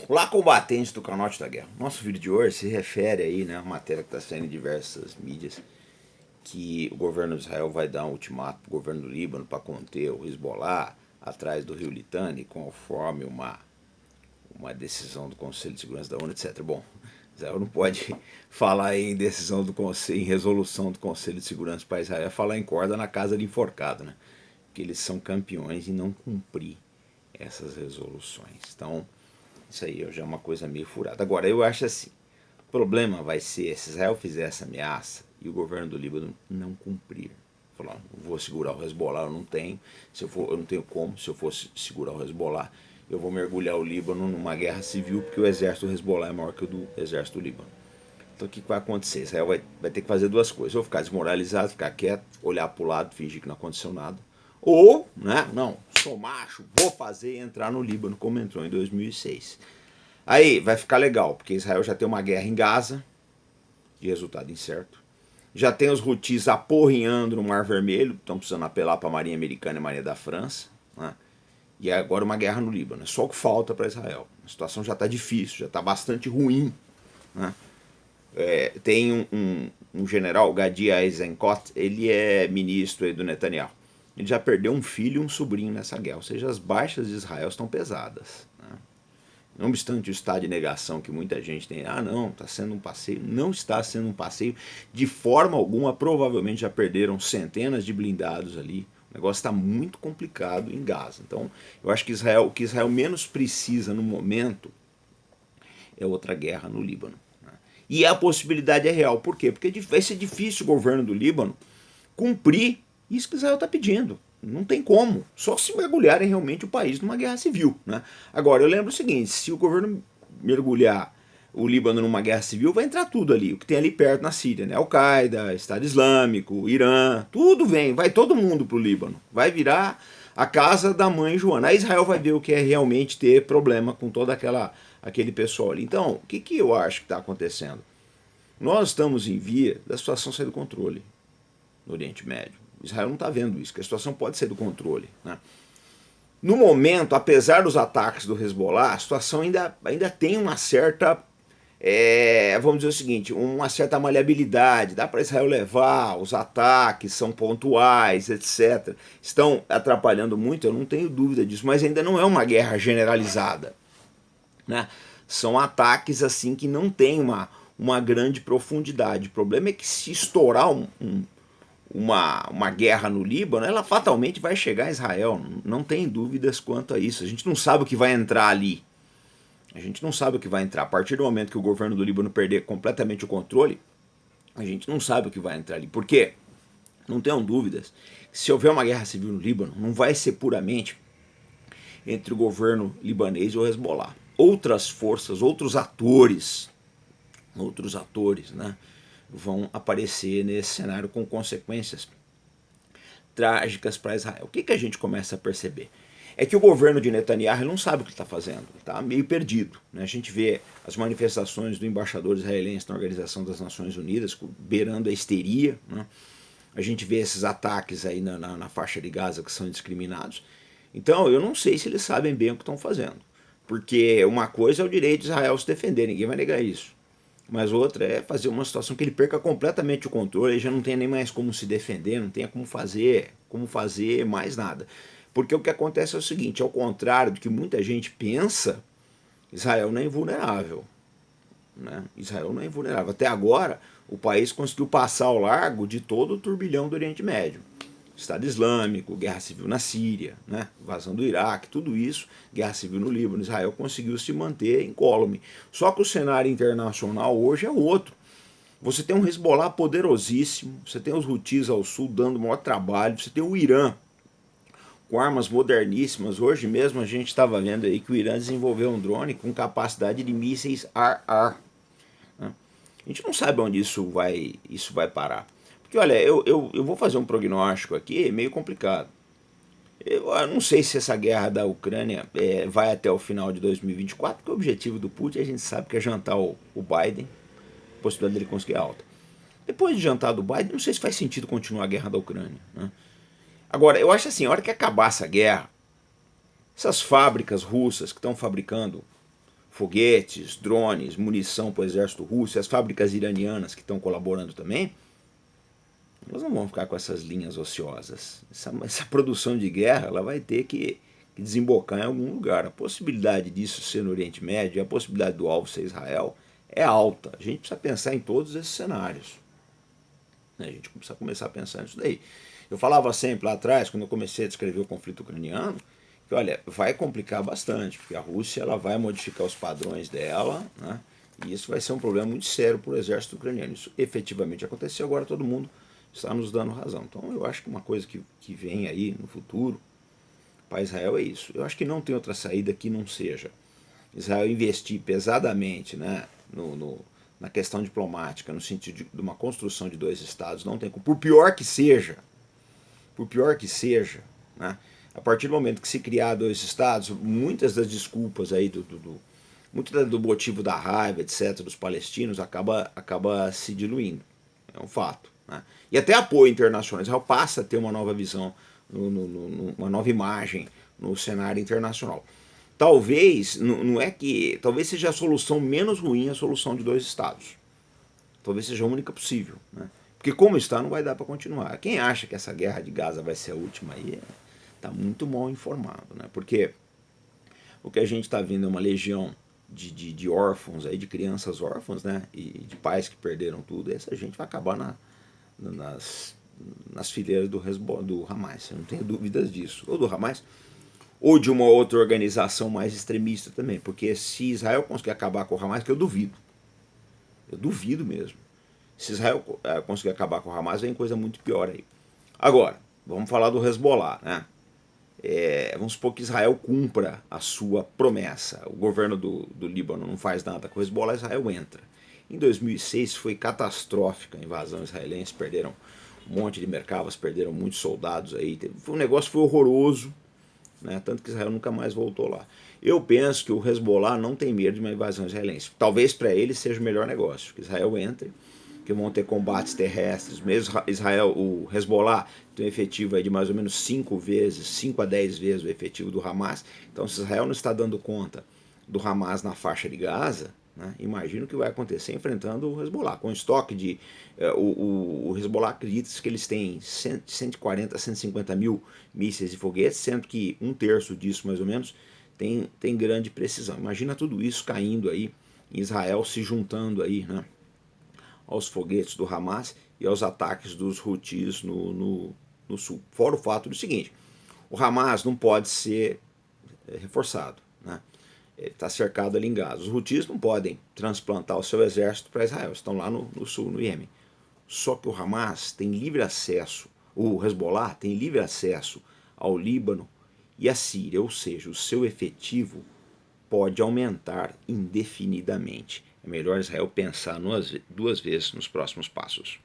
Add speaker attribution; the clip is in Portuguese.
Speaker 1: Olá, combatentes do canote da guerra. Nosso vídeo de hoje se refere aí, né, a uma matéria que está saindo em diversas mídias, que o governo de Israel vai dar um ultimato para o governo do Líbano para conter o Hezbollah atrás do rio Litani, conforme uma decisão do Conselho de Segurança da ONU, etc. Bom, Israel não pode falar em decisão do Conselho, em resolução do Conselho de Segurança para Israel, é falar em corda na casa de enforcado, né? Porque eles são campeões em não cumprir essas resoluções. Então, isso aí já é uma coisa meio furada. Agora, eu acho assim, o problema vai ser se Israel fizer essa ameaça e o governo do Líbano não cumprir. Falar, vou segurar o Hezbollah, eu não tenho. Eu não tenho como. Se eu fosse segurar o Hezbollah, eu vou mergulhar o Líbano numa guerra civil, porque o exército do Hezbollah é maior que o do exército do Líbano. Então o que vai acontecer? Israel vai ter que fazer duas coisas. Ou ficar desmoralizado, ficar quieto, olhar para o lado, fingir que não aconteceu nada. Ou, né, não, sou macho, vou fazer e entrar no Líbano, como entrou em 2006. Aí vai ficar legal, porque Israel já tem uma guerra em Gaza, de resultado incerto. Já tem os Houthis aporrinhando no Mar Vermelho, estão precisando apelar para a Marinha Americana e a Marinha da França. Né? E agora uma guerra no Líbano. É só o que falta para Israel. A situação já está difícil, já está bastante ruim. Né? Tem um general, Gadi Eisenkot, ele é ministro aí do Netanyahu. Ele já perdeu um filho e um sobrinho nessa guerra, ou seja, as baixas de Israel estão pesadas. Né? Não obstante o estado de negação que muita gente tem, não, está sendo um passeio, não está sendo um passeio, de forma alguma, provavelmente já perderam centenas de blindados ali, o negócio está muito complicado em Gaza. Então, eu acho que o que Israel menos precisa no momento é outra guerra no Líbano. Né? E a possibilidade é real, por quê? Porque vai ser difícil o governo do Líbano cumprir isso que Israel está pedindo. Não tem como. Só se mergulharem realmente o país numa guerra civil. Né? Agora, eu lembro o seguinte, se o governo mergulhar o Líbano numa guerra civil, vai entrar tudo ali. O que tem ali perto na Síria, né? Al-Qaeda, Estado Islâmico, Irã, tudo vem. Vai todo mundo pro Líbano. Vai virar a casa da mãe Joana. Aí Israel vai ver o que é realmente ter problema com todo aquele pessoal ali. Então, o que eu acho que está acontecendo? Nós estamos em via da situação sair do controle no Oriente Médio. Israel não está vendo isso, que a situação pode ser do controle. Né? No momento, apesar dos ataques do Hezbollah, a situação ainda tem uma certa, vamos dizer o seguinte, uma certa maleabilidade. Dá para Israel levar, os ataques são pontuais, etc. Estão atrapalhando muito, eu não tenho dúvida disso, mas ainda não é uma guerra generalizada. Né? São ataques assim que não tem uma grande profundidade. O problema é que se estourar uma guerra no Líbano, ela fatalmente vai chegar a Israel, não tem dúvidas quanto a isso. A gente não sabe o que vai entrar ali. A gente não sabe o que vai entrar. A partir do momento que o governo do Líbano perder completamente o controle, a gente não sabe o que vai entrar ali. Por quê? Não tenham dúvidas. Se houver uma guerra civil no Líbano, não vai ser puramente entre o governo libanês e o Hezbollah. Outras forças, outros atores, né, vão aparecer nesse cenário com consequências trágicas para Israel. O que a gente começa a perceber? É que o governo de Netanyahu não sabe o que está fazendo, está meio perdido. Né? A gente vê as manifestações do embaixador israelense na Organização das Nações Unidas beirando a histeria. Né? A gente vê esses ataques aí na faixa de Gaza que são indiscriminados. Então eu não sei se eles sabem bem o que estão fazendo. Porque uma coisa é o direito de Israel se defender, ninguém vai negar isso. Mas outra é fazer uma situação que ele perca completamente o controle, ele já não tenha nem mais como se defender, não tenha como fazer mais nada. Porque o que acontece é o seguinte, ao contrário do que muita gente pensa, Israel não é invulnerável. Né? Israel não é invulnerável. Até agora, o país conseguiu passar ao largo de todo o turbilhão do Oriente Médio. Estado Islâmico, guerra civil na Síria, né? Invasão do Iraque, tudo isso, guerra civil no Líbano, Israel conseguiu se manter incólume. Só que o cenário internacional hoje é outro. Você tem um Hezbollah poderosíssimo, você tem os Houthis ao sul dando o maior trabalho, você tem o Irã com armas moderníssimas. Hoje mesmo a gente estava vendo aí que o Irã desenvolveu um drone com capacidade de mísseis ar-ar. Né? A gente não sabe onde isso vai parar. Porque, olha, eu vou fazer um prognóstico aqui meio complicado. Eu não sei se essa guerra da Ucrânia vai até o final de 2024, porque o objetivo do Putin a gente sabe que é jantar o Biden, a possibilidade dele conseguir alta. Depois de jantar do Biden, não sei se faz sentido continuar a guerra da Ucrânia. Né? Agora, eu acho assim, a hora que acabar essa guerra, essas fábricas russas que estão fabricando foguetes, drones, munição para o exército russo, as fábricas iranianas que estão colaborando também, elas não vão ficar com essas linhas ociosas. Essa produção de guerra ela vai ter que desembocar em algum lugar. A possibilidade disso ser no Oriente Médio e a possibilidade do alvo ser Israel é alta. A gente precisa pensar em todos esses cenários. A gente precisa começar a pensar nisso daí. Eu falava sempre lá atrás, quando eu comecei a descrever o conflito ucraniano, que olha, vai complicar bastante, porque a Rússia ela vai modificar os padrões dela, né? E isso vai ser um problema muito sério para o exército ucraniano. Isso efetivamente aconteceu, agora todo mundo está nos dando razão. Então eu acho que uma coisa que vem aí no futuro para Israel é isso. Eu acho que não tem outra saída que não seja Israel investir pesadamente, né, na questão diplomática, no sentido de uma construção de dois estados, não tem como. Por pior que seja, né, a partir do momento que se criar dois estados, muitas das desculpas aí muito do motivo da raiva, etc., dos palestinos, acaba se diluindo. É um fato. Né? E até apoio internacional. Israel passa a ter uma nova visão, uma nova imagem no cenário internacional. Talvez, não é que. Talvez seja a solução menos ruim a solução de dois estados. Talvez seja a única possível. Né? Porque como está, não vai dar para continuar. Quem acha que essa guerra de Gaza vai ser a última aí está muito mal informado. Né? Porque o que a gente está vendo é uma legião de órfãos, aí, de crianças órfãs, né? E de pais que perderam tudo. E essa gente vai acabar nas fileiras do Hamas. Eu não tenho dúvidas disso. Ou do Hamas, ou de uma outra organização mais extremista também. Porque se Israel conseguir acabar com o Hamas, que eu duvido mesmo. Se Israel conseguir acabar com o Hamas, vem coisa muito pior aí. Agora, vamos falar do Hezbollah, né? Vamos supor que Israel cumpra a sua promessa. O governo do Líbano não faz nada com o Hezbollah, Israel entra. Em 2006 foi catastrófica a invasão israelense, perderam um monte de mercavas, perderam muitos soldados aí. O negócio foi horroroso, né? Tanto que Israel nunca mais voltou lá. Eu penso que o Hezbollah não tem medo de uma invasão israelense. Talvez para ele seja o melhor negócio, que Israel entre, que vão ter combates terrestres. Mesmo Israel, o Hezbollah tem um efetivo aí de mais ou menos 5 a 10 vezes o efetivo do Hamas. Então, se Israel não está dando conta do Hamas na faixa de Gaza, né, imagina o que vai acontecer enfrentando o Hezbollah. Com estoque de... o Hezbollah acredita que eles têm 140 a 150 mil mísseis e foguetes, sendo que um terço disso, mais ou menos, tem grande precisão. Imagina tudo isso caindo aí em Israel, se juntando aí, né, aos foguetes do Hamas e aos ataques dos Houthis no sul. Fora o fato do seguinte, o Hamas não pode ser reforçado, né? Ele está cercado ali em Gaza. Os Houthis não podem transplantar o seu exército para Israel, estão lá no sul, no Iêmen. Só que o Hamas tem livre acesso, o Hezbollah tem livre acesso ao Líbano e à Síria, ou seja, o seu efetivo pode aumentar indefinidamente. É melhor Israel pensar duas vezes nos próximos passos.